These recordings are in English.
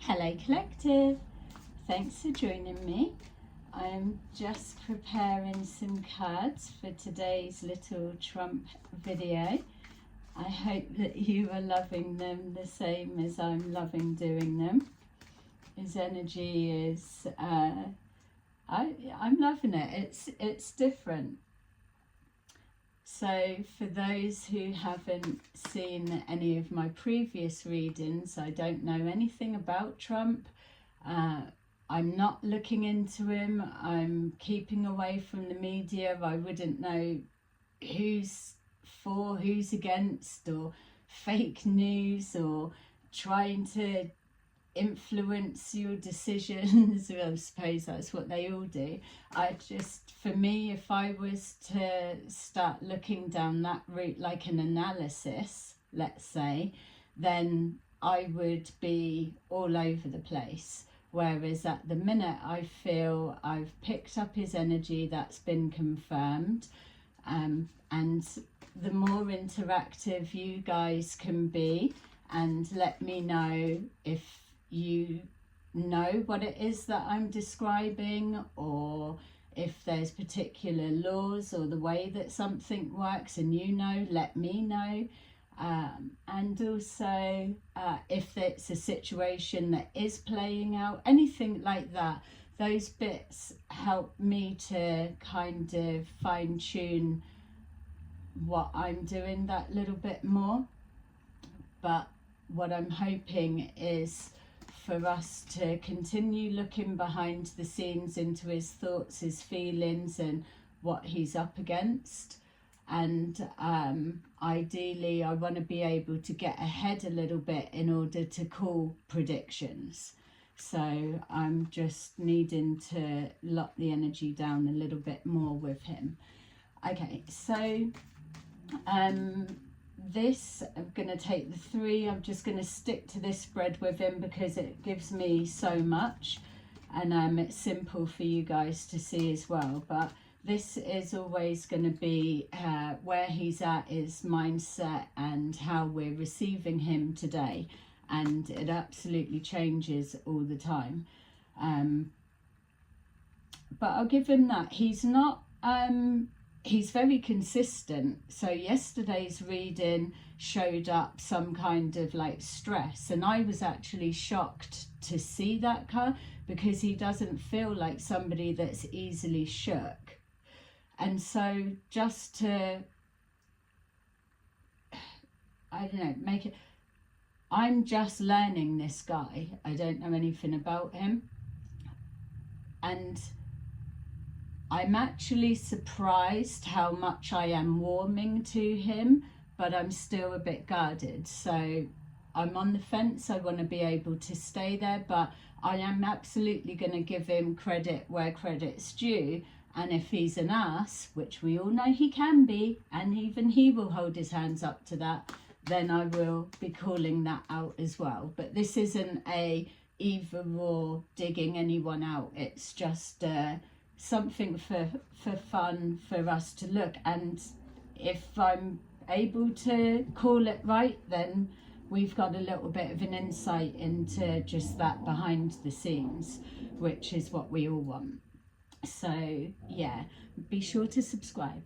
Hello Collective, thanks for joining me. I'm just preparing some cards for today's little Trump video. I hope that you are loving them the same as I'm loving doing them. His energy is, I'm loving it. It's different. So for those who haven't seen any of my previous readings, I don't know anything about Trump. I'm not looking into him. I'm keeping away from the media. I wouldn't know who's for, who's against, or fake news, or trying to influence your decisions. I suppose that's what they all do. For me, if I was to start looking down that route, like an analysis, let's say, then I would be all over the place. Whereas at the minute, I feel I've picked up his energy, that's been confirmed. And the more interactive you guys can be, and let me know if you know what it is that I'm describing, or if there's particular laws or the way that something works and you know, let me know. And also if it's a situation that is playing out, anything like that, those bits help me to kind of fine-tune what I'm doing that little bit more. But what I'm hoping is for us to continue looking behind the scenes into his thoughts, his feelings, and what he's up against. And ideally, I want to be able to get ahead a little bit in order to call predictions. So I'm just needing to lock the energy down a little bit more with him. Okay, so this, I'm going to take the 3. I'm just going to stick to this spread with him because it gives me so much, and it's simple for you guys to see as well. But this is always going to be where he's at, his mindset, and how we're receiving him today, and it absolutely changes all the time. But I'll give him that. He's not he's very consistent. So yesterday's reading showed up some kind of like stress, and I was actually shocked to see that card because he doesn't feel like somebody that's easily shook. And so just to, I don't know, make it, I'm just learning this guy. I don't know anything about him, and I'm actually surprised how much I am warming to him, but I'm still a bit guarded. So I'm on the fence. I want to be able to stay there, but I am absolutely going to give him credit where credit's due. And if he's an ass, which we all know he can be, and even he will hold his hands up to that, then I will be calling that out as well. But this isn't a either or digging anyone out. It's just something for fun for us to look, and if I'm able to call it right, then we've got a little bit of an insight into just that behind the scenes, which is what we all want. So yeah, be sure to subscribe.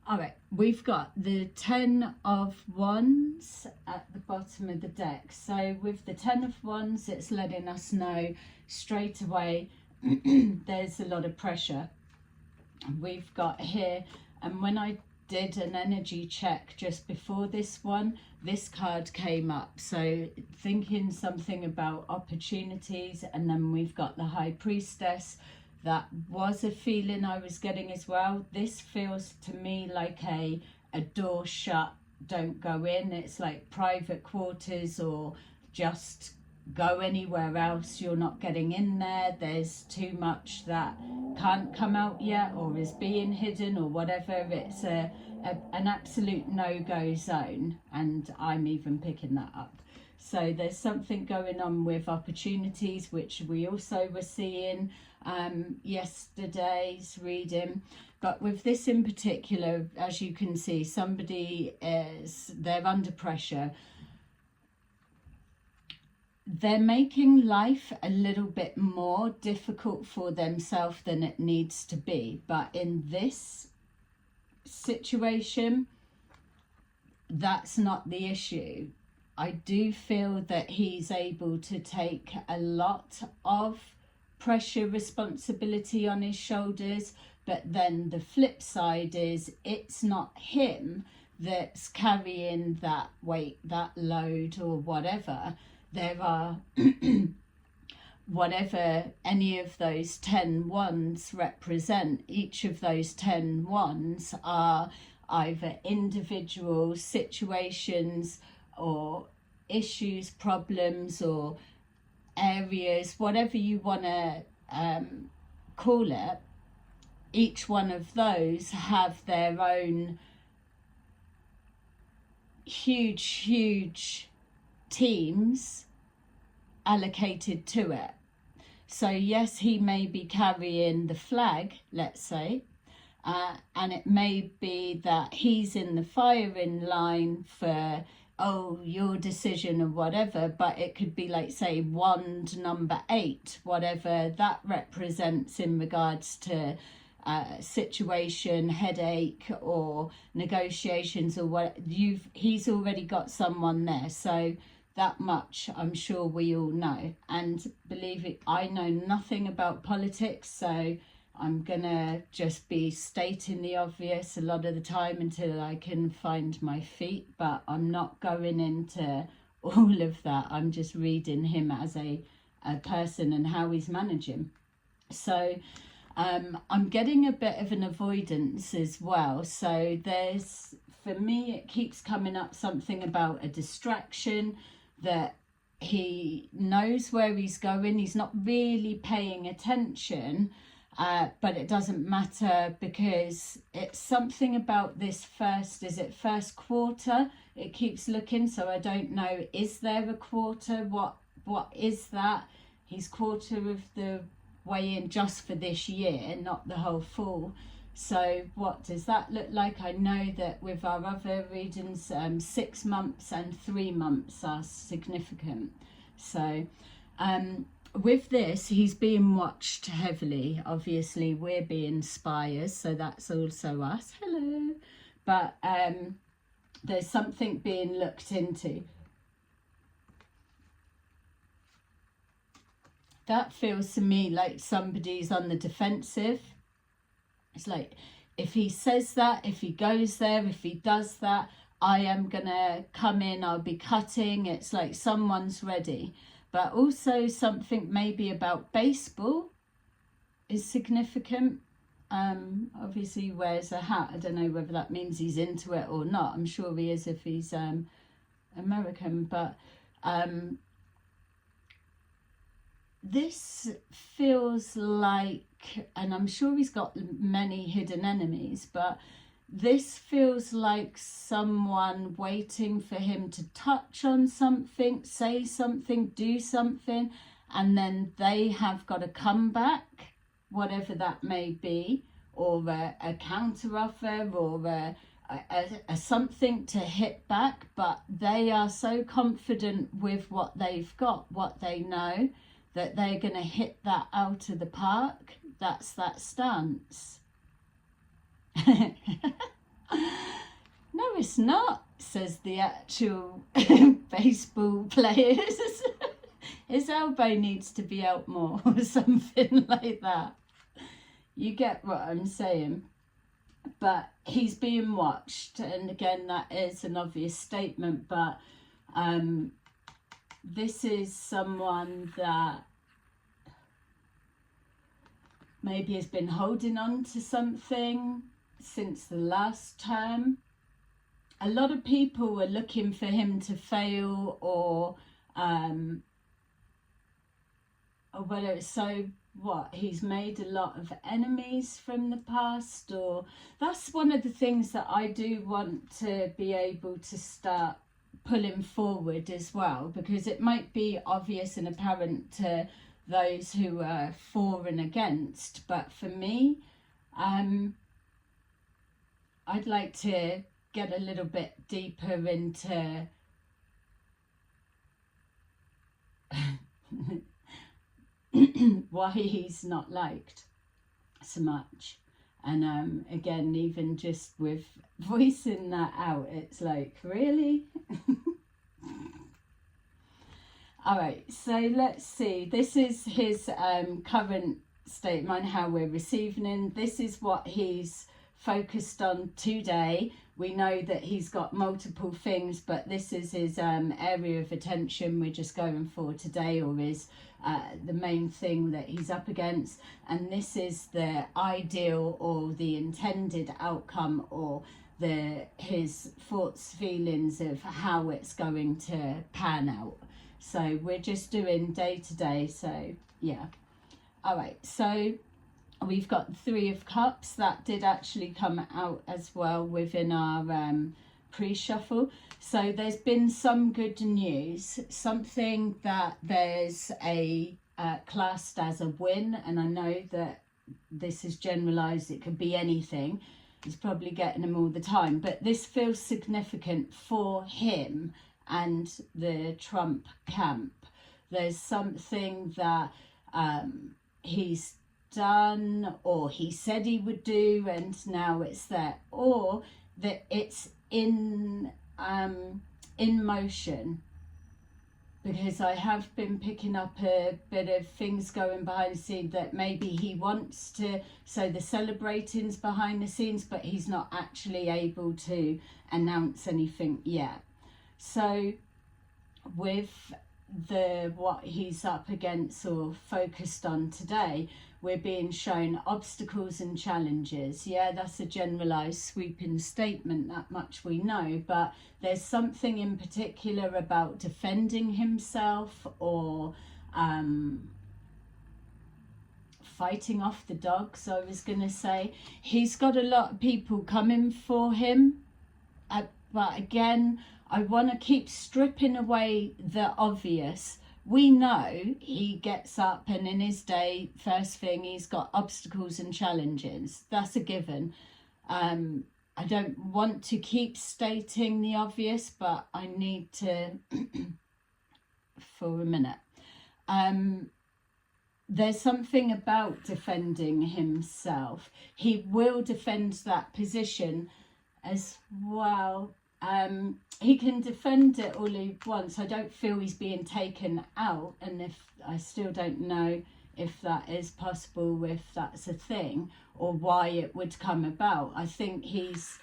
All right, we've got the 10 of Wands at the bottom of the deck. So with the 10 of Wands, it's letting us know straight away there's a lot of pressure we've got here. And when I did an energy check just before this one, this card came up. So thinking something about opportunities, and then we've got the High Priestess. That was a feeling I was getting as well. This feels to me like a door shut, don't go in. It's like private quarters, or just go anywhere else, you're not getting in there. There's too much that can't come out yet, or is being hidden, or whatever. It's an absolute no-go zone, and I'm even picking that up. So there's something going on with opportunities, which we also were seeing yesterday's reading. But with this in particular, as you can see, they're under pressure. they're making life a little bit more difficult for themselves than it needs to be. But in this situation, that's not the issue. I do feel that he's able to take a lot of pressure, responsibility on his shoulders, but then the flip side is it's not him that's carrying that weight, that load, or whatever. There are whatever any of those 10 ones represent, each of those 10 ones are either individual situations or issues, problems, or areas, whatever you want to call it. Each one of those have their own huge teams allocated to it. So yes, he may be carrying the flag, let's say, and it may be that he's in the firing line for, oh, your decision or whatever, but it could be like, say, wand number 8, whatever that represents in regards to situation, headache, or negotiations, or what he's already got someone there. So that much I'm sure we all know. And believe it, I know nothing about politics, so I'm gonna just be stating the obvious a lot of the time until I can find my feet, but I'm not going into all of that. I'm just reading him as a person and how he's managing. So I'm getting a bit of an avoidance as well. So there's, for me, it keeps coming up something about a distraction, that he knows where he's going. He's not really paying attention, but it doesn't matter because it's something about this first quarter? It keeps looking, so I don't know, is there a quarter? What is that? He's quarter of the way in just for this year, not the whole full. So what does that look like? I know that with our other readings, 6 months and 3 months are significant. So with this, he's being watched heavily. Obviously, we're being spies, so that's also us. Hello. But there's something being looked into. That feels to me like somebody's on the defensive. It's like, if he says that, if he goes there, if he does that, I am going to come in, I'll be cutting. It's like someone's ready. But also something maybe about baseball is significant. Obviously he wears a hat. I don't know whether that means he's into it or not. I'm sure he is if he's American. But this feels like, and I'm sure he's got many hidden enemies, but this feels like someone waiting for him to touch on something, say something, do something, and then they have got a comeback, whatever that may be, or a counter offer, or a something to hit back, but they are so confident with what they've got, what they know, that they're going to hit that out of the park. That's that stance. No, it's not, says the actual baseball players. His elbow needs to be out more or something like that. You get what I'm saying. But he's being watched. And again, that is an obvious statement, but this is someone that maybe has been holding on to something since the last term. A lot of people were looking for him to fail, or whether it's so what, he's made a lot of enemies from the past, or that's one of the things that I do want to be able to start pulling forward as well, because it might be obvious and apparent to those who are for and against, but for me, I'd like to get a little bit deeper into why he's not liked so much. And again, even just with voicing that out, it's like, really? All right, so let's see. This is his current state of mind, how we're receiving him. This is what he's focused on today. We know that he's got multiple things, but this is his area of attention we're just going for today, or is the main thing that he's up against. And this is the ideal or the intended outcome, or his thoughts, feelings of how it's going to pan out. So we're just doing day to day. So yeah. All right. So we've got 3 of Cups. That did actually come out as well within our pre-shuffle. So there's been some good news. Something that there's a classed as a win. And I know that this is generalized. It could be anything. He's probably getting them all the time. But this feels significant for him and the Trump camp. There's something that he's done, or he said he would do, and now it's there, or that it's in motion, because I have been picking up a bit of things going behind the scenes that maybe he wants to, so the celebrating's behind the scenes, but he's not actually able to announce anything yet. So with what he's up against or focused on today, we're being shown obstacles and challenges. Yeah, that's a generalized sweeping statement, that much we know, but there's something in particular about defending himself, or fighting off the dogs, I was going to say. He's got a lot of people coming for him, but again, I want to keep stripping away the obvious. We know he gets up and in his day, first thing, he's got obstacles and challenges. That's a given. I don't want to keep stating the obvious, but I need to for a minute. There's something about defending himself. He will defend that position as well. He can defend it all he wants. I don't feel he's being taken out, and if I still don't know if that is possible, if that's a thing, or why it would come about. I think he's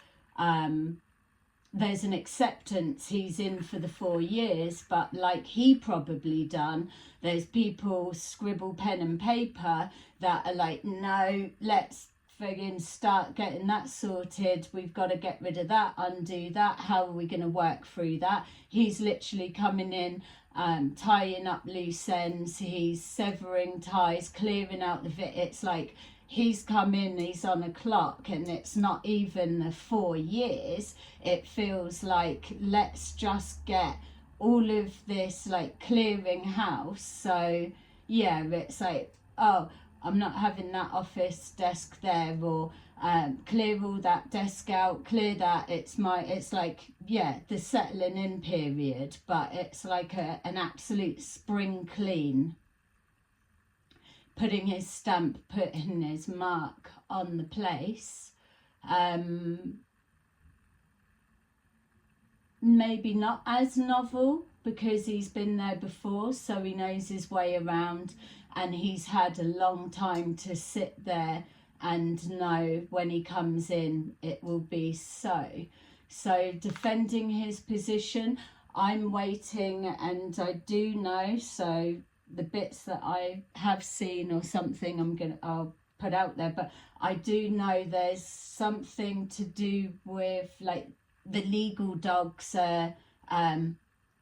there's an acceptance. He's in for the 4 years, but like he probably done, there's people scribble pen and paper that are like, no, let's friggin' start getting that sorted. We've got to get rid of that, undo that. How are we going to work through that? He's literally coming in, tying up loose ends. He's severing ties, clearing out it's like he's come in, he's on a clock, and it's not even the 4 years. It feels like, let's just get all of this, like, clearing house. So yeah, it's like, oh, I'm not having that office desk there, or clear all that desk out, clear that. It's like, yeah, the settling in period, but it's like an absolute spring clean. Putting his stamp, putting his mark on the place. Maybe not as novel, because he's been there before, so he knows his way around. And he's had a long time to sit there and know when he comes in, it will be so. So defending his position, I'm waiting, and I do know, so the bits that I have seen or something I'll put out there, but I do know there's something to do with, like, the legal dogs,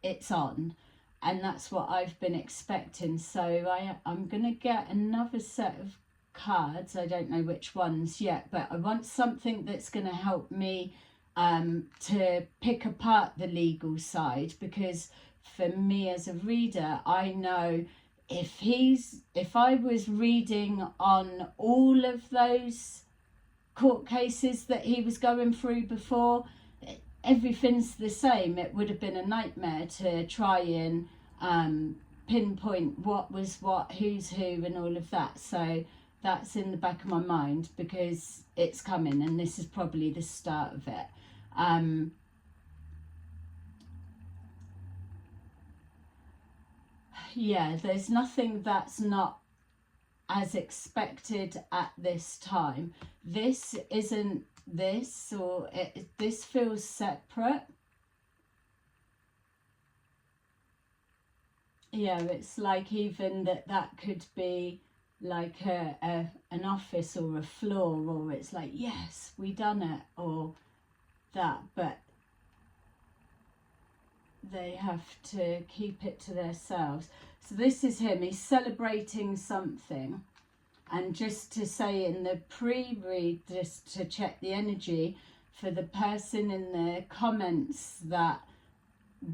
it's on. And that's what I've been expecting. So I'm going to get another set of cards. I don't know which ones yet, but I want something that's going to help me to pick apart the legal side. Because for me as a reader, I know if I was reading on all of those court cases that he was going through before, everything's the same. It would have been a nightmare to try and pinpoint what was what, who's who, and all of that. So that's in the back of my mind because it's coming, and this is probably the start of it. Yeah, there's nothing that's not as expected at this time. This isn't this, or this feels separate. Yeah, it's like even that could be like an office or a floor, or it's like, yes, we done it, or that, but they have to keep it to themselves. So this is him, he's celebrating something. And just to say in the pre-read, just to check the energy, for the person in the comments that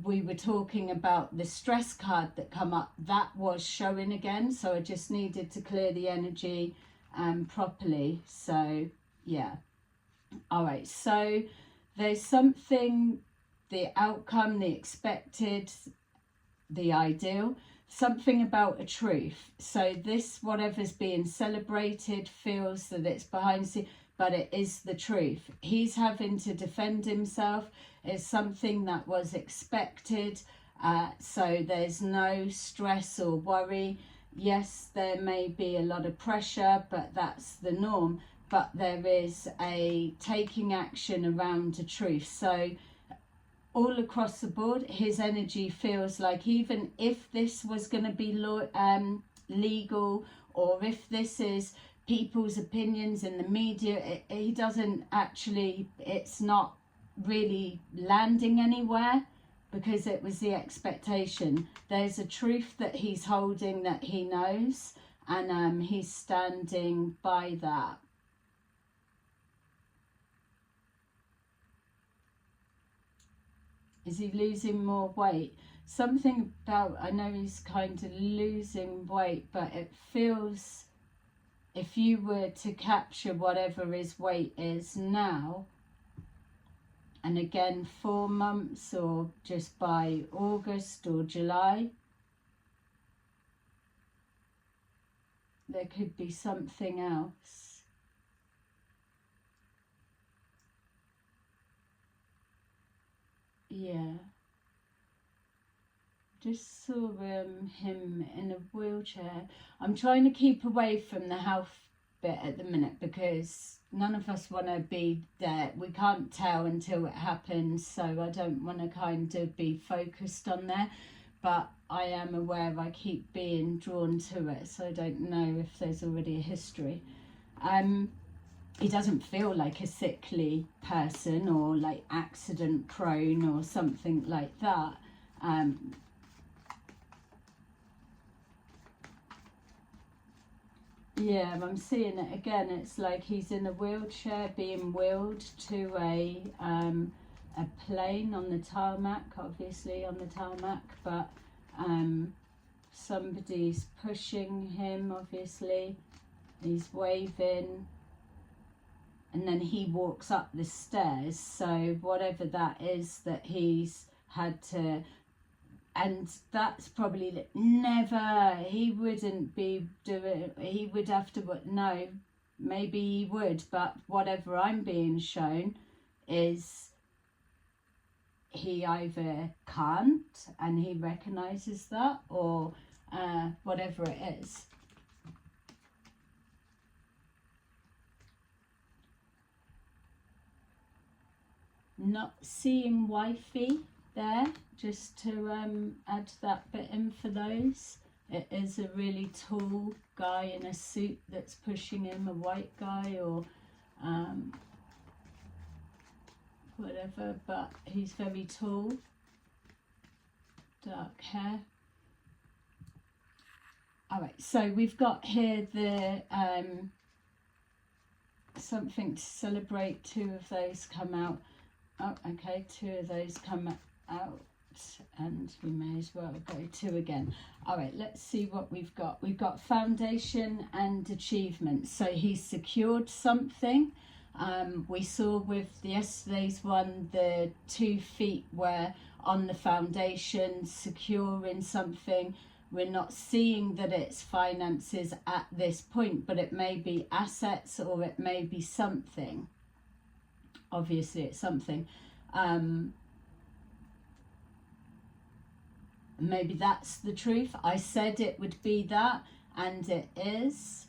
we were talking about the stress card that come up, that was showing again, so I just needed to clear the energy properly. So yeah, all right, so there's something, the outcome, the expected, the ideal, something about a truth. So this, whatever's being celebrated, feels that it's behind the scene, but it is the truth. He's having to defend himself. It's something that was expected, so there's no stress or worry. Yes, there may be a lot of pressure, but that's the norm. But there is a taking action around the truth. So all across the board, his energy feels like even if this was going to be legal, or if this is people's opinions in the media, he doesn't actually, it's not really landing anywhere, because it was the expectation. There's a truth that he's holding that he knows, and he's standing by that. Is he losing more weight? Something about, I know he's kind of losing weight, but it feels, if you were to capture whatever his weight is now, and again 4 months, or just by August or July, there could be something else. Yeah. Just saw him in a wheelchair. I'm trying to keep away from the health bit at the minute, because none of us want to be there. We can't tell until it happens, so I don't want to kind of be focused on there. But I am aware I keep being drawn to it, so I don't know if there's already a history. He doesn't feel like a sickly person, or like accident prone or something like that. Yeah, I'm seeing it again. It's like he's in a wheelchair being wheeled to a plane on the tarmac, obviously on the tarmac, but somebody's pushing him, obviously. He's waving, and then he walks up the stairs. So whatever that is that he's had to, and that's probably never, he wouldn't be doing, he would have to, no, maybe he would, but whatever I'm being shown is he either can't and he recognises that, or whatever it is. Not seeing wifey there, just to add that bit in for those. It is a really tall guy in a suit that's pushing him, a white guy, or whatever, but he's very tall, dark hair. All right, so we've got here the something to celebrate. 2 of those come out. Oh, okay, 2 of those come out, and we may as well go 2 again. All right, let's see what we've got. We've got foundation and achievement. So he's secured something. We saw with yesterday's one, the 2 feet were on the foundation, securing something. we're not seeing that it's finances at this point, but it may be assets, or it may be something. Obviously it's something. Maybe that's the truth. I said it would be that, and it is.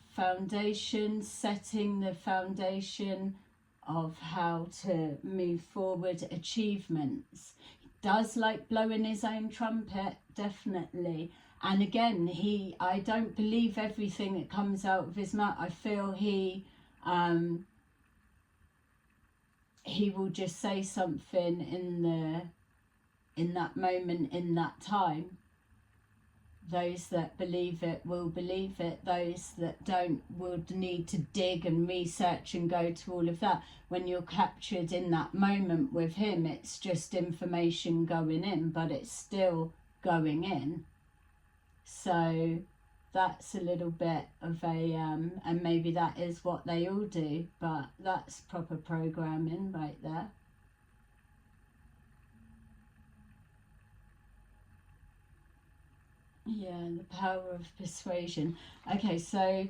Foundation, setting the foundation of how to move forward, achievements. He does like blowing his own trumpet, definitely. And again, I don't believe everything that comes out of his mouth. I feel he will just say something in that moment, in that time. Those that believe it will believe it. Those that don't would need to dig and research and go to all of that. When you're captured in that moment with him, it's just information going in, but it's still going in. So that's a little bit of a, and maybe that is what they all do, but that's proper programming right there. Yeah, the power of persuasion. Okay, so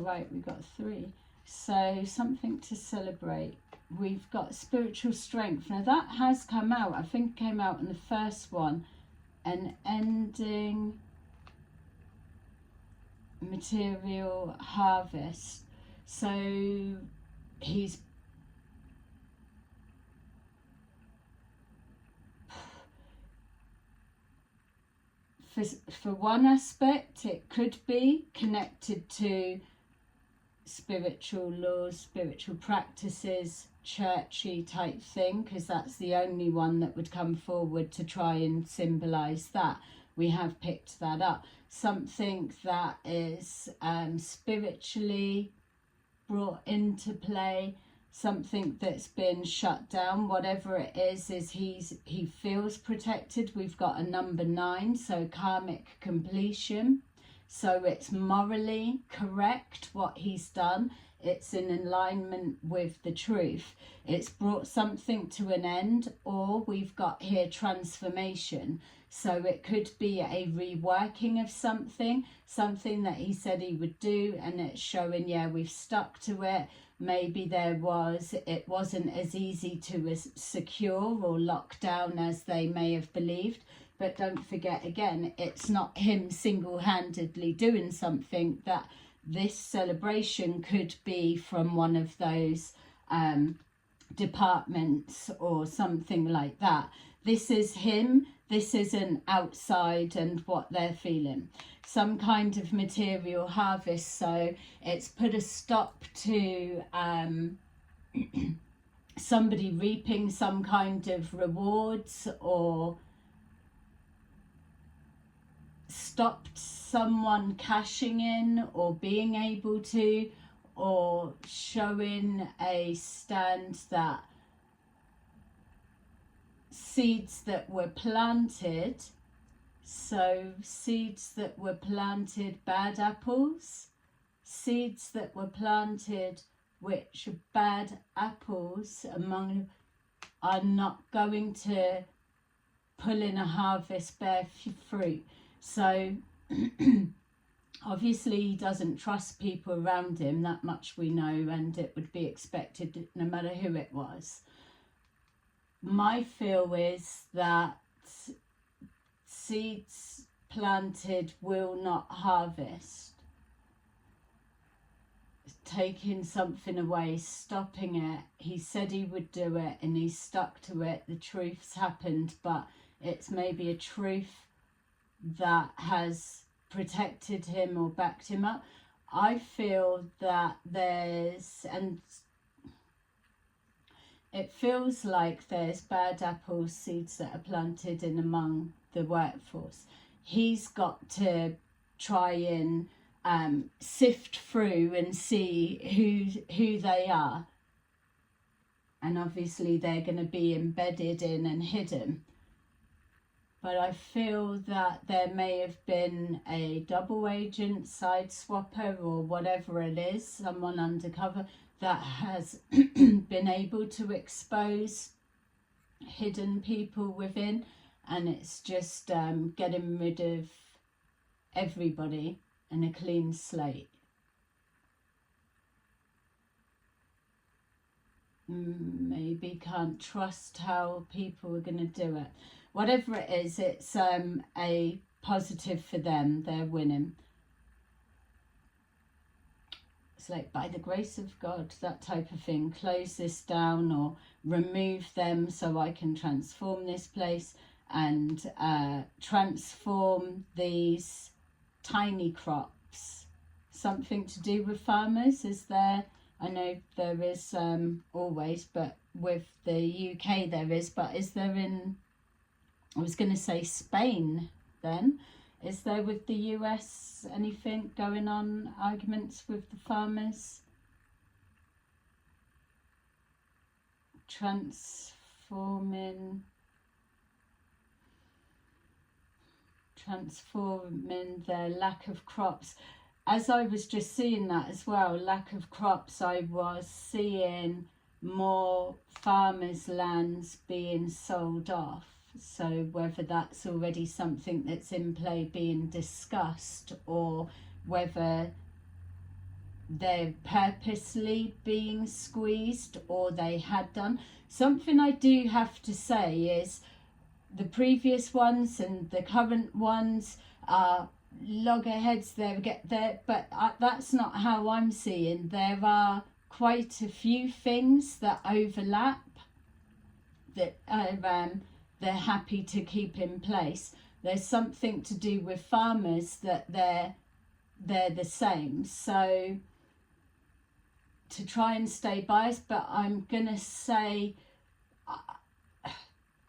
right, we've got 3. So something to celebrate. We've got spiritual strength. Now that has come out. I think it came out in the first one. An ending, material harvest. So he's for one aspect, it could be connected to spiritual laws, spiritual practices, churchy type thing, because that's the only one that would come forward to try and symbolize that. We have picked that up. Something that is spiritually brought into play, something that's been shut down, whatever it is he feels protected. We've got a number 9, so karmic completion. So it's morally correct what he's done. It's in alignment with the truth. It's brought something to an end, or we've got here transformation. So it could be a reworking of something that he said he would do, and it's showing, yeah, we've stuck to it. Maybe it wasn't as easy to secure or lock down as they may have believed. But don't forget, again, it's not him single-handedly doing something. That this celebration could be from one of those departments or something like that. This is him. This isn't outside and what they're feeling. Some kind of material harvest. So it's put a stop to somebody reaping some kind of rewards, or stopped someone cashing in or being able to, or showing a stand that seeds that were planted, so seeds that were planted, bad apples, seeds that were planted which bad apples among are not going to pull in a harvest bear fruit. So obviously he doesn't trust people around him, that much we know, and it would be expected no matter who it was. My feel is that seeds planted will not harvest. Taking something away, stopping it. He said he would do it and he stuck to it. The truth's happened, but it's maybe a truth that has protected him or backed him up. I feel that it feels like there's bad apple seeds that are planted in among the workforce. He's got to try and sift through and see who they are. And obviously they're going to be embedded in and hidden. But I feel that there may have been a double agent, side swapper, or whatever it is, someone undercover that has been able to expose hidden people within. and it's just getting rid of everybody and a clean slate. Maybe can't trust how people are going to do it. Whatever it is, it's a positive for them. They're winning. It's like, by the grace of God, that type of thing. Close this down or remove them so I can transform this place and transform these tiny crops. Something to do with farmers, is there? I know there is always, but with the UK there is, but is there in, I was going to say Spain then, is there with the US anything going on, arguments with the farmers? Transforming their lack of crops. As I was just seeing that as well, lack of crops, I was seeing more farmers' lands being sold off. So whether that's already something that's in play being discussed, or whether they're purposely being squeezed, or they had done. Something I do have to say is the previous ones and the current ones are loggerheads, but that's not how I'm seeing. There are quite a few things that overlap that they're happy to keep in place. There's something to do with farmers that they're the same. So to try and stay biased, but I'm gonna say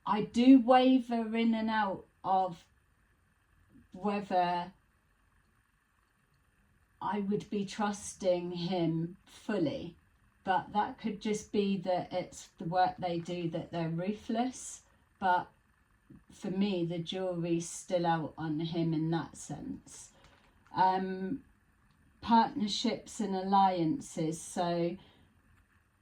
I do waver in and out of whether I would be trusting him fully, but that could just be that it's the work they do, that they're ruthless. But for me, the jury's still out on him in that sense. Partnerships and alliances. So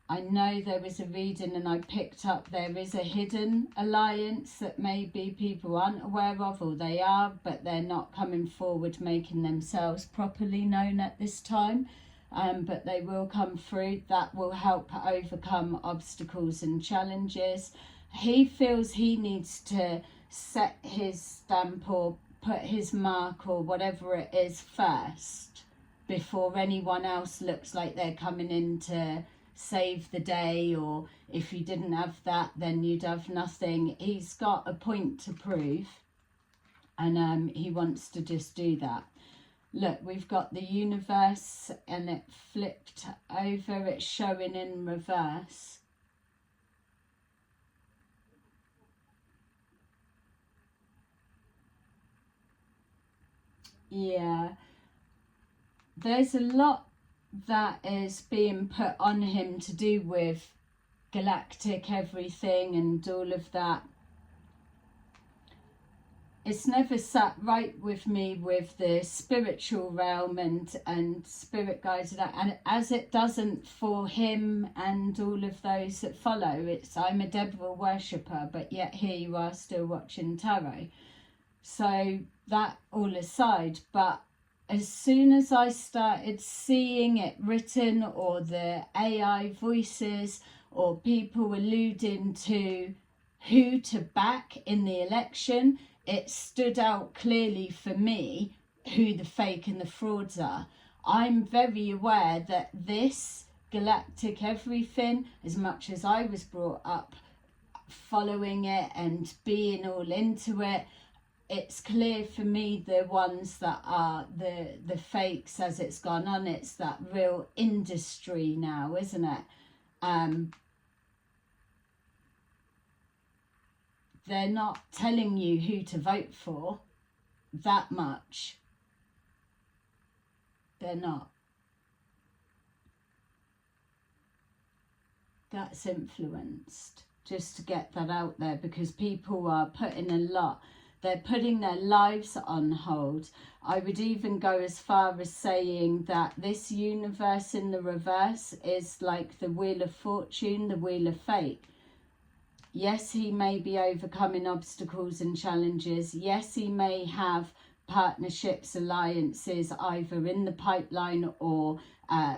I know there was a reading and I picked up there is a hidden alliance that maybe people aren't aware of, or they are, but they're not coming forward making themselves properly known at this time. But they will come through. That will help overcome obstacles and challenges. He feels he needs to set his stamp or put his mark or whatever it is first before anyone else looks like they're coming in to save the day, or if you didn't have that then you'd have nothing. He's got a point to prove, and he wants to just do that. Look, we've got the universe and it flipped over, it's showing in reverse. Yeah, there's a lot that is being put on him to do with galactic everything and all of that. It's never sat right with me with the spiritual realm and spirit guides and that, and as it doesn't for him and all of those that follow. It's, I'm a Deborah worshipper, but yet here you are still watching tarot. So that all aside, but as soon as I started seeing it written, or the AI voices, or people alluding to who to back in the election, it stood out clearly for me who the fake and the frauds are. I'm very aware that this galactic everything, as much as I was brought up following it and being all into it, it's clear for me the ones that are the fakes as it's gone on. It's that real industry now, isn't it? They're not telling you who to vote for that much. They're not. That's influenced, just to get that out there, because people are putting a lot. They're putting their lives on hold. I would even go as far as saying that this universe in the reverse is like the Wheel of Fortune, the Wheel of Fate. Yes, he may be overcoming obstacles and challenges. Yes, he may have partnerships, alliances, either in the pipeline or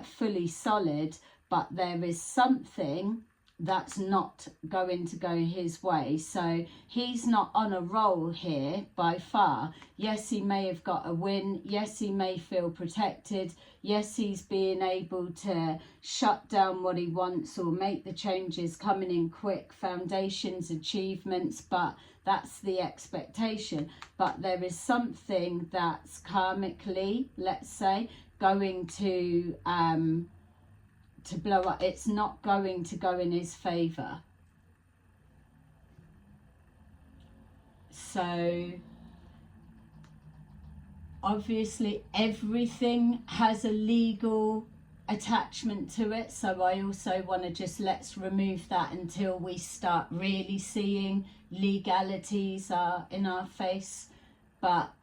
fully solid, but there is something that's not going to go his way. So he's not on a roll here by far. Yes, he may have got a win. Yes, he may feel protected. Yes, he's being able to shut down what he wants or make the changes coming in quick, foundations, achievements, but that's the expectation. But there is something that's karmically, let's say, going to blow up. It's not going to go in his favour. So obviously everything has a legal attachment to it, so I also want to just, let's remove that until we start really seeing legalities are in our face. But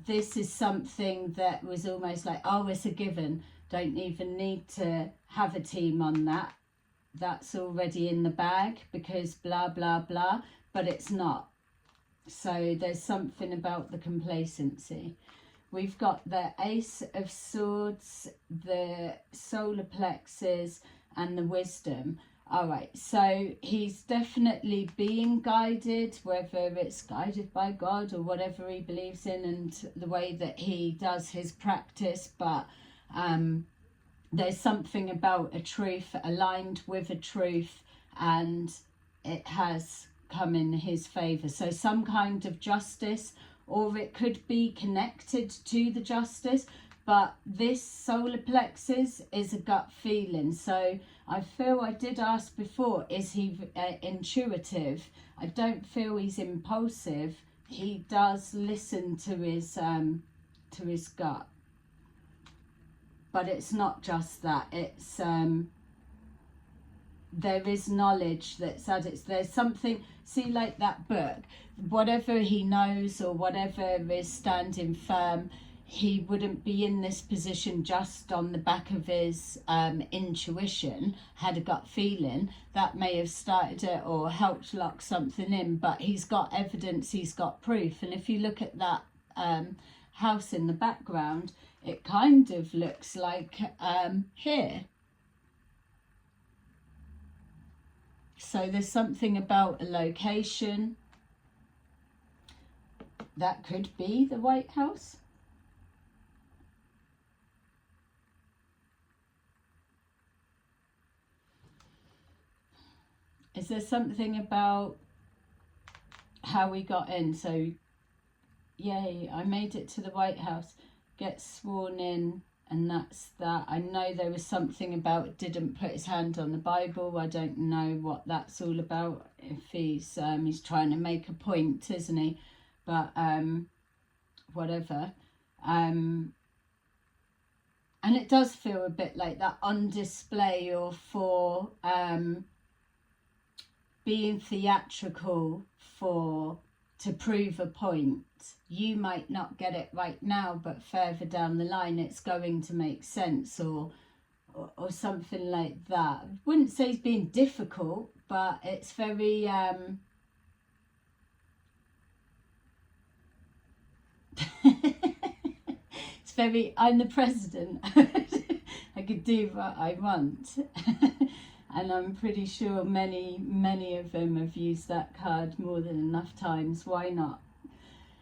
this is something that was almost like, oh, it's a given, don't even need to have a team on that, that's already in the bag because blah blah blah, but it's not. So there's something about the complacency. We've got the Ace of Swords, the solar plexus, and the wisdom. All right, so he's definitely being guided, whether it's guided by God or whatever he believes in and the way that he does his practice, but there's something about a truth, aligned with a truth, and it has come in his favour. So some kind of justice, or it could be connected to the justice, but this solar plexus is a gut feeling. So I feel, I did ask before, is he intuitive? I don't feel he's impulsive. He does listen to his gut. But it's not just that, it's there is knowledge that's added. There's something, see, like that book, whatever he knows or whatever is standing firm, he wouldn't be in this position just on the back of his intuition, had a gut feeling that may have started it or helped lock something in, but he's got evidence, he's got proof. And if you look at that house in the background, it kind of looks like here. So there's something about a location. That could be the White House. Is there something about how we got in? So, yay, I made it to the White House. Get sworn in, and that's that. I know there was something about didn't put his hand on the Bible. I don't know what that's all about. If he's trying to make a point, isn't he? But whatever. And it does feel a bit like that on display, or for being theatrical to prove a point. You might not get it right now, but further down the line it's going to make sense, or something like that. I wouldn't say he's being difficult, but it's very it's very, I'm the president. I could do what I want. And I'm pretty sure many of them have used that card more than enough times. Why not?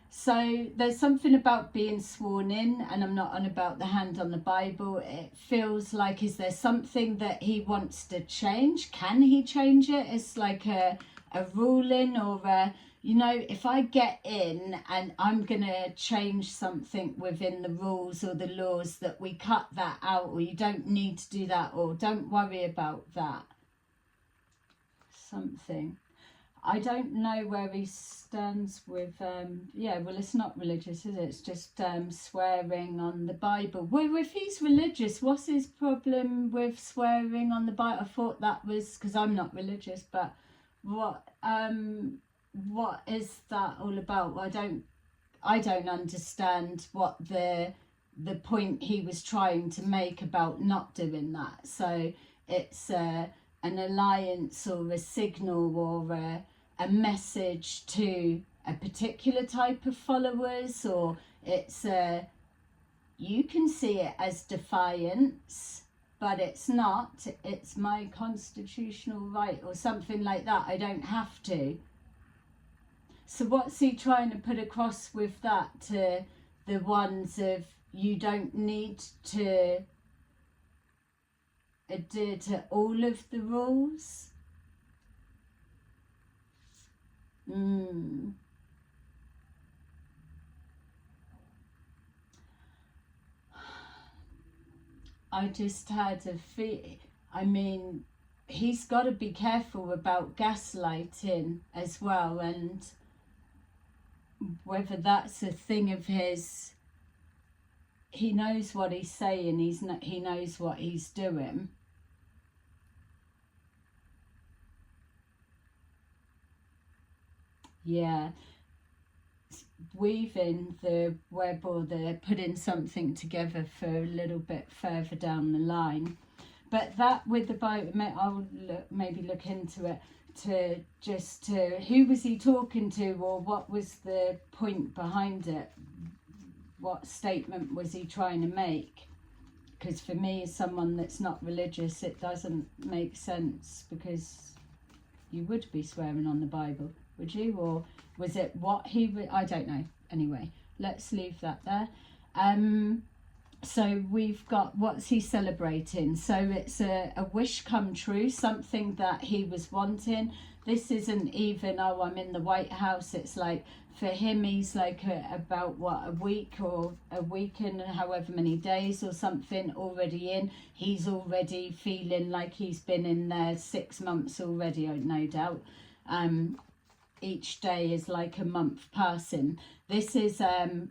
So there's something about being sworn in, and I'm not on about the hand on the Bible. It feels like, is there something that he wants to change? Can he change it? It's like a ruling, or a, you know, if I get in and I'm going to change something within the rules or the laws, that we cut that out, or you don't need to do that, or don't worry about that. Something. I don't know where he stands with, yeah, well, it's not religious, is it? It's just swearing on the Bible. Well, if he's religious, what's his problem with swearing on the Bible? I thought that was, because I'm not religious, but what is that all about? I don't understand what the point he was trying to make about not doing that. So it's an alliance or a signal or a message to a particular type of followers, or it's you can see it as defiance, but it's not. It's my constitutional right or something like that. I don't have to. So what's he trying to put across with that to the ones of, you don't need to adhere to all of the rules? I just had a feel, I mean, he's got to be careful about gaslighting as well, and whether that's a thing of his. He knows what he's saying, he knows what he's doing. Yeah, weaving the web, or the putting something together for a little bit further down the line. But that with the boat, I'll maybe look into it, to who was he talking to, or what was the point behind it? What statement was he trying to make? Because for me, as someone that's not religious, it doesn't make sense, because you would be swearing on the Bible, would you? Or was it what he I don't know. Anyway, let's leave that there. So we've got, what's he celebrating? So it's a wish come true, something that he was wanting. This isn't even, oh, I'm in the White House. It's like, for him, he's like about what, a week and however many days or something already in. He's already feeling like he's been in there 6 months already, no doubt. Each day is like a month passing. This is a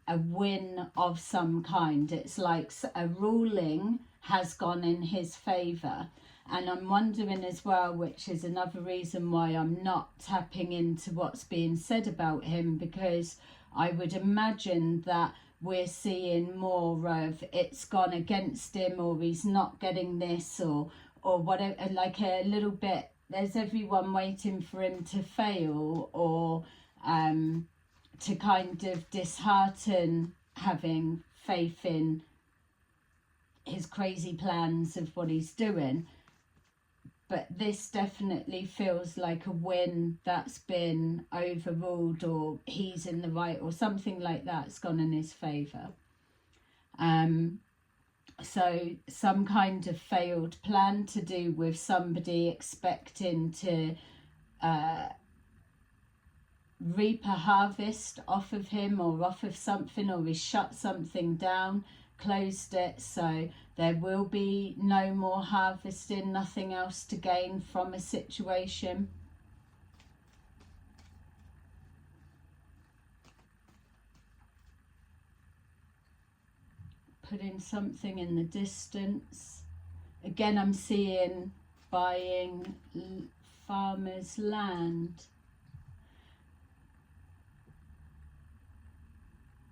win of some kind. It's like a ruling has gone in his favour. And I'm wondering as well, which is another reason why I'm not tapping into what's being said about him, because I would imagine that we're seeing more of it's gone against him, or he's not getting this, or whatever, like a little bit. There's everyone waiting for him to fail, or to kind of dishearten having faith in his crazy plans of what he's doing. But this definitely feels like a win that's been overruled, or he's in the right, or something like that's gone in his favour. So some kind of failed plan to do with somebody expecting to reap a harvest off of him, or off of something, or he shut something down, closed it, so there will be no more harvesting, nothing else to gain from a situation. Putting something in the distance. Again, I'm seeing buying farmers' land.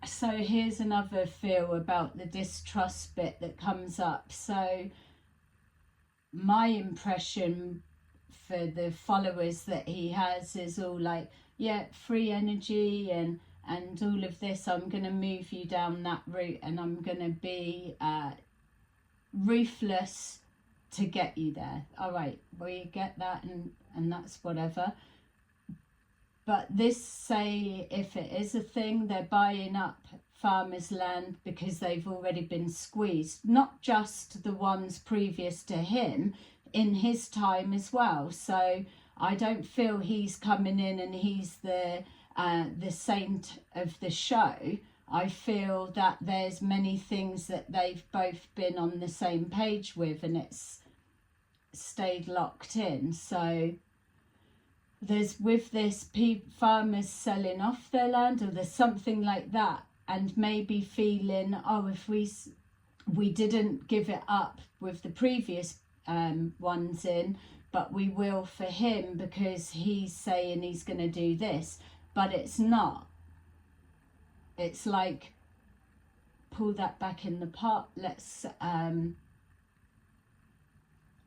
So here's another feel about the distrust bit that comes up. So my impression for the followers that he has is all like, yeah, free energy and all of this. I'm going to move you down that route, and I'm going to be ruthless to get you there. All right, well, you get that, and that's whatever. But this, say, if it is a thing, they're buying up farmers' land because they've already been squeezed. Not just the ones previous to him, in his time as well. So I don't feel he's coming in and he's the saint of the show. I feel that there's many things that they've both been on the same page with, and it's stayed locked in. So there's, with this, farmers selling off their land, or there's something like that, and maybe feeling, oh, if we didn't give it up with the previous ones in, but we will for him because he's saying he's going to do this. But it's not. It's like, pull that back in the pot. Let's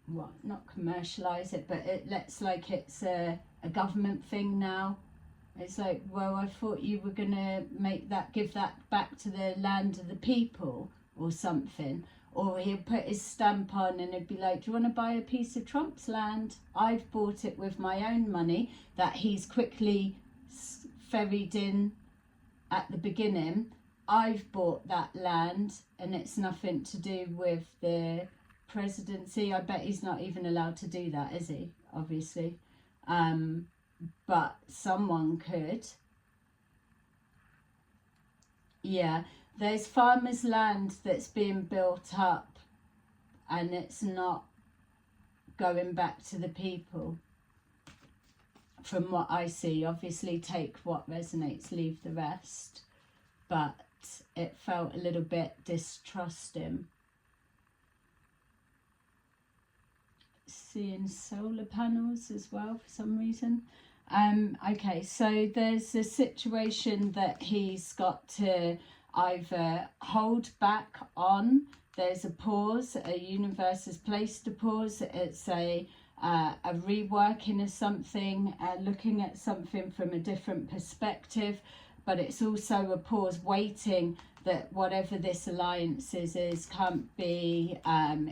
what, not commercialise it, but it lets like it's a government thing now. It's like, well, I thought you were going to give that back to the land of the people or something. Or he'll put his stamp on and it'd be like, do you want to buy a piece of Trump's land? I've bought it with my own money that he's quickly ferried in at the beginning. I've bought that land and it's nothing to do with the presidency. I bet he's not even allowed to do that, is he? Obviously. But someone could. Yeah, there's farmers' land that's being built up and it's not going back to the people. From what I see, obviously take what resonates, leave the rest. But it felt a little bit distrusting. Seeing solar panels as well for some reason. Okay, so there's a situation that he's got to either hold back on. There's a pause. A universe has placed a pause. It's a reworking of something, looking at something from a different perspective. But it's also a pause, waiting that whatever this alliance is can't be,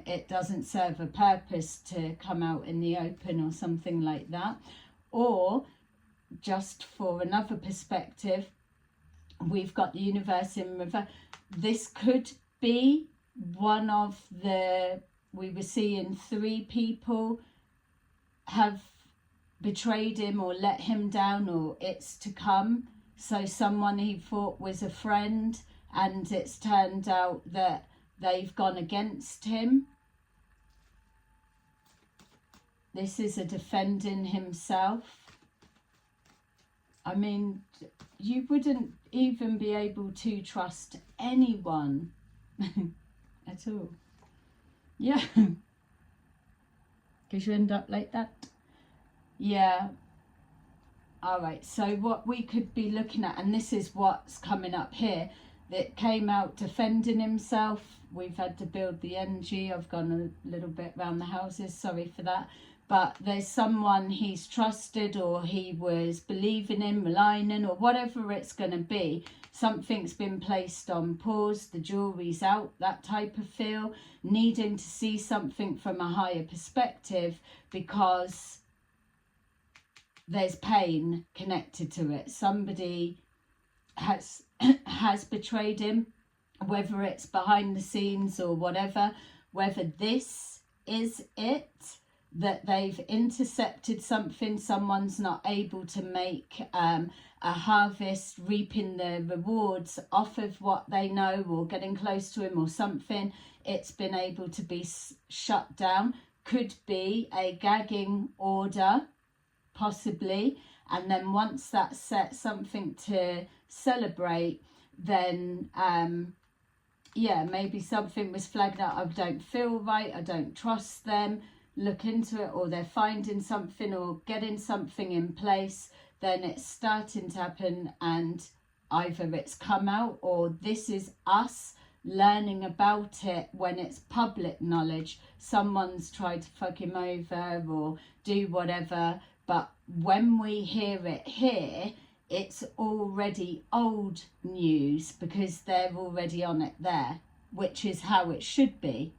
it doesn't serve a purpose to come out in the open or something like that. Or, just for another perspective, we've got the universe in reverse. This could be one of the, we were seeing 3 people have betrayed him or let him down, or it's to come. So someone he thought was a friend, and it's turned out that they've gone against him. This is a defending himself. I mean, you wouldn't even be able to trust anyone at all. Yeah. Because you end up like that. Yeah. All right, so what we could be looking at, and this is what's coming up here, that came out defending himself. We've had to build the energy. I've gone a little bit around the houses, sorry for that. But there's someone he's trusted, or he was believing in, relying in, or whatever it's going to be. Something's been placed on pause, the jury's out, that type of feel, needing to see something from a higher perspective because there's pain connected to it. Somebody has betrayed him, whether it's behind the scenes or whatever, whether this is it, that they've intercepted something, someone's not able to make a harvest, reaping the rewards off of what they know, or getting close to him or something. It's been able to be shut down. Could be a gagging order, possibly, and then once that's set, something to celebrate, then yeah, maybe something was flagged out. I don't feel right, I don't trust them, look into it, or they're finding something or getting something in place, then it's starting to happen, and either it's come out or this is us learning about it when it's public knowledge. Someone's tried to fuck him over or do whatever, but when we hear it here, it's already old news because they're already on it there, which is how it should be.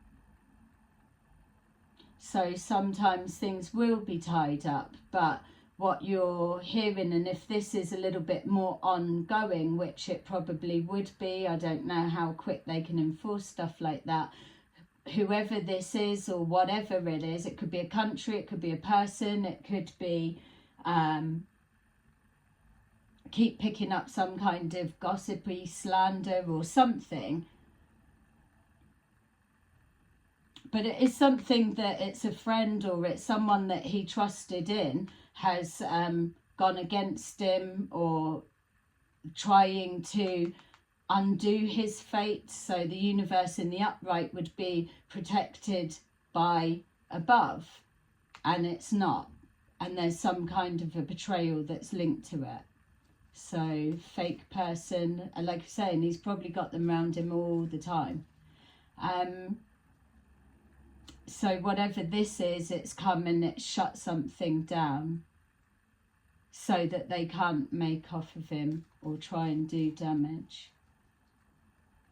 So sometimes things will be tied up, but what you're hearing, and if this is a little bit more ongoing, which it probably would be, I don't know how quick they can enforce stuff like that, whoever this is or whatever it is, it could be a country, it could be a person, it could be keep picking up some kind of gossipy slander or something. But it is something that it's a friend or it's someone that he trusted in has gone against him or trying to undo his fate. So the universe in the upright would be protected by above, and it's not. And there's some kind of a betrayal that's linked to it. So fake person, like I'm saying, he's probably got them around him all the time. So whatever this is, it's come and it shut something down so that they can't make off of him or try and do damage.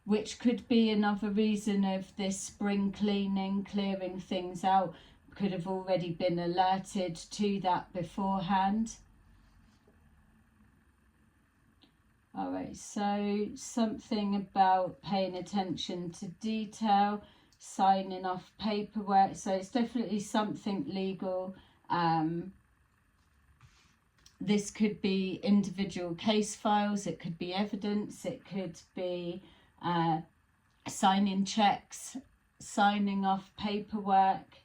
Which could be another reason of this spring cleaning, clearing things out. Could have already been alerted to that beforehand. All right, so something about paying attention to detail, signing off paperwork. So it's definitely something legal. This could be individual case files. It could be evidence. It could be signing checks, signing off paperwork.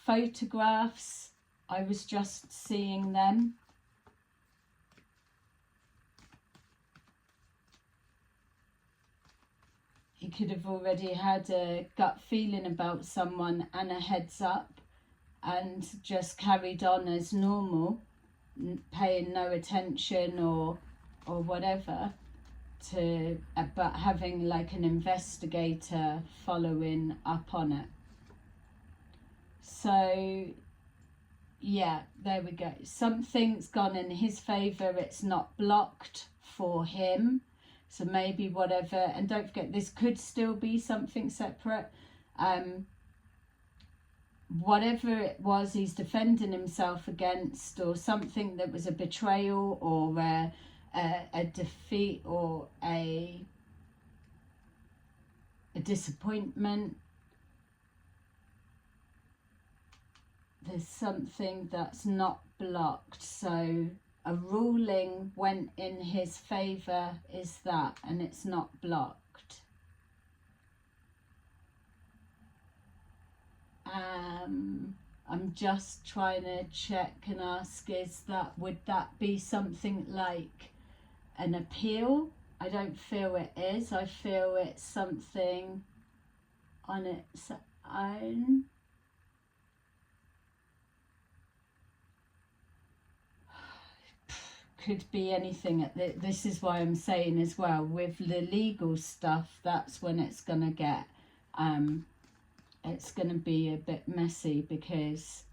Photographs. I was just seeing them. He could have already had a gut feeling about someone and a heads up and just carried on as normal, paying no attention or whatever, but having like an investigator following up on it. So yeah, there we go. Something's gone in his favour. It's not blocked for him. So maybe whatever, and don't forget, this could still be something separate. Whatever it was he's defending himself against, or something that was a betrayal or a defeat or a disappointment. There's something that's not blocked. So a ruling went in his favour is that, and it's not blocked. I'm just trying to check and ask, would that be something like an appeal? I don't feel it is. I feel it's something on its own. Could be anything. This is why I'm saying as well, with the legal stuff, that's when it's going to get, it's going to be a bit messy because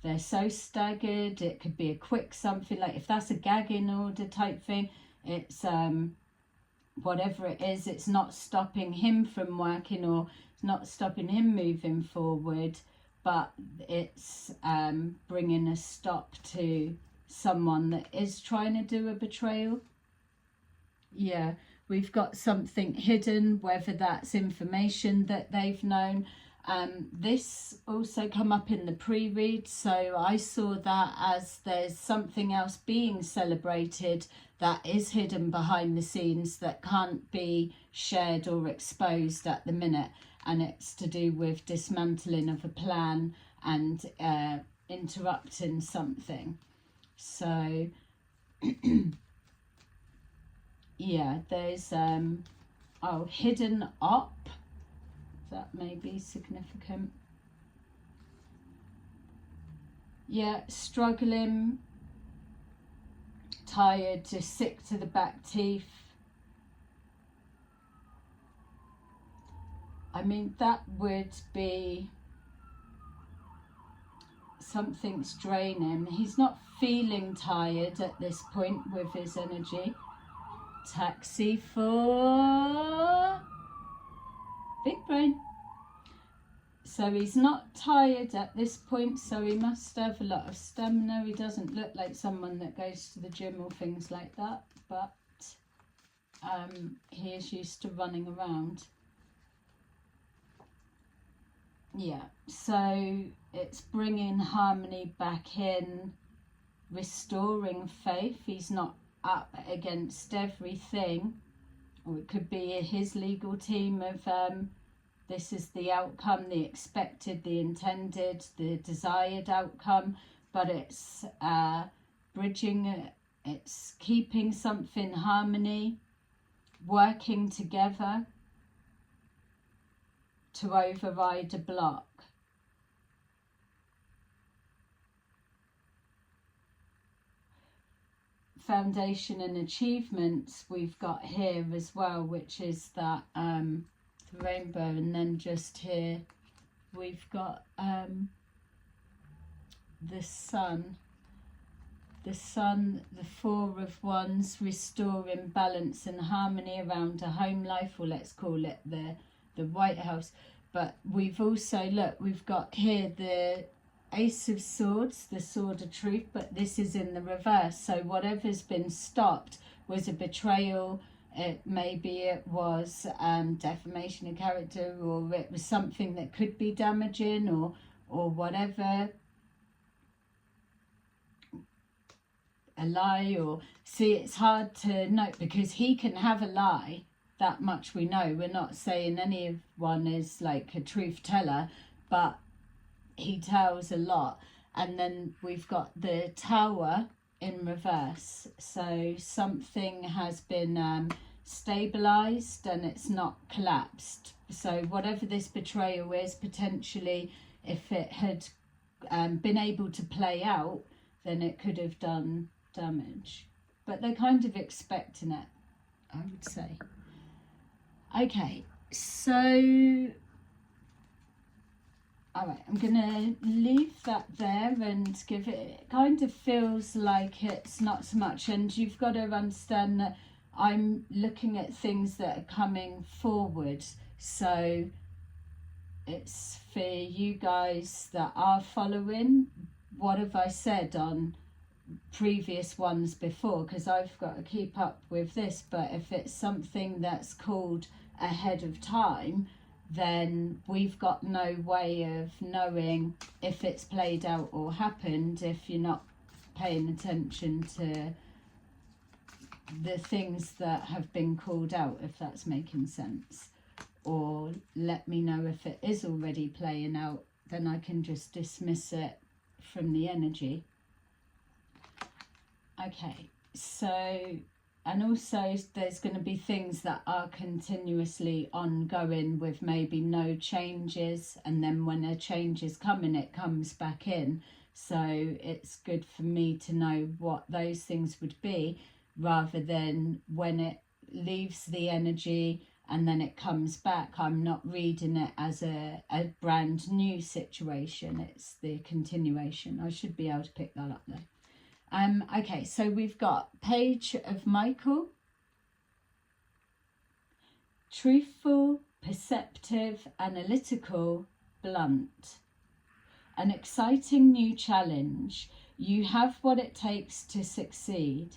they're so staggered. It could be a quick something, like if that's a gagging order type thing, it's whatever it is, it's not stopping him from working or it's not stopping him moving forward, but it's bringing a stop to someone that is trying to do a betrayal. Yeah, we've got something hidden, whether that's information that they've known. This also come up in the pre-read, so I saw that as there's something else being celebrated that is hidden behind the scenes that can't be shared or exposed at the minute, and it's to do with dismantling of a plan and interrupting something. So yeah, there's hidden op, that may be significant. Yeah, struggling, tired, just sick to the back teeth. I mean, that would be something's draining. He's not feeling tired at this point with his energy. Taxi for big brain. So he's not tired at this point, so he must have a lot of stamina. He doesn't look like someone that goes to the gym or things like that, but he is used to running around. Yeah, so it's bringing harmony back in, restoring faith. He's not up against everything, or it could be his legal team of this is the outcome, the expected, the intended, the desired outcome, but it's bridging, it's keeping something harmony, working together to override a block. foundation and achievements we've got here as well, which is that the rainbow, and then just here we've got the sun, the Four of Wands, restoring balance and harmony around a home life, or let's call it the White House. But we've also, look, we've got here the Ace of Swords, the Sword of Truth, but this is in the reverse. So whatever's been stopped was a betrayal. Maybe it was defamation of character, or it was something that could be damaging, or whatever. A lie, or see, it's hard to know, because he can have a lie, that much we know. We're not saying anyone is like a truth teller, but he tells a lot. And then we've got the Tower in reverse, so something has been stabilized and it's not collapsed. So whatever this betrayal is, potentially, if it had been able to play out, then it could have done damage. But they're kind of expecting it, I would say. Okay, so all right, I'm gonna leave that there and give it kind of feels like it's not so much. And you've got to understand that I'm looking at things that are coming forward, so it's for you guys that are following. What have I said on previous ones before, because I've got to keep up with this. But if it's something that's called ahead of time, then we've got no way of knowing if it's played out or happened if you're not paying attention to the things that have been called out, if that's making sense. Or let me know if it is already playing out, then I can just dismiss it from the energy. Okay, so, and also there's going to be things that are continuously ongoing with maybe no changes, and then when a change is coming, it comes back in. So it's good for me to know what those things would be, rather than when it leaves the energy and then it comes back, I'm not reading it as a brand new situation. It's the continuation. I should be able to pick that up though. Okay, so we've got Page of Michael. Truthful, perceptive, analytical, blunt. An exciting new challenge. You have what it takes to succeed.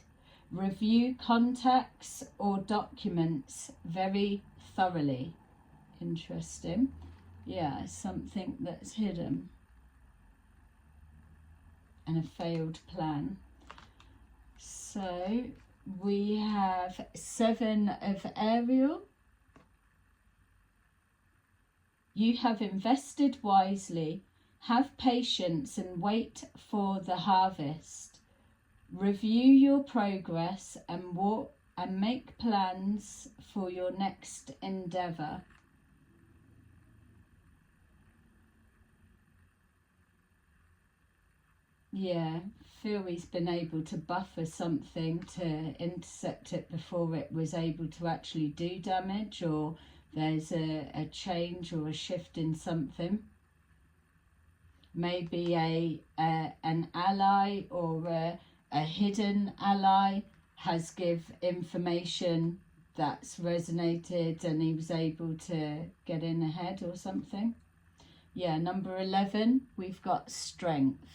Review contacts or documents very thoroughly. Interesting. Yeah, something that's hidden. And a failed plan. So we have 7 of Ariel. You have invested wisely. Have patience and wait for the harvest. Review your progress and make plans for your next endeavour. Yeah, feel he's been able to buffer something to intercept it before it was able to actually do damage, or there's a change or a shift in something. Maybe an ally or a hidden ally has give information that's resonated and he was able to get in ahead or something. Yeah, number 11, we've got strength.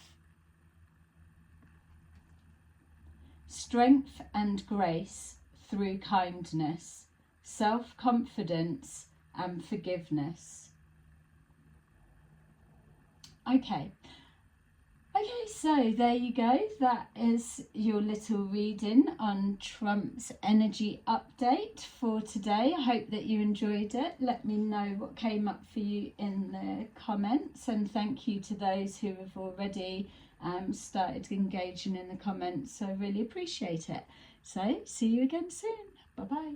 Strength and grace through kindness, self-confidence and forgiveness. Okay, so there you go. That is your little reading on Trump's energy update for today. I hope that you enjoyed it. Let me know what came up for you in the comments, and thank you to those who have already started engaging in the comments. I really appreciate it. So see you again soon. Bye bye.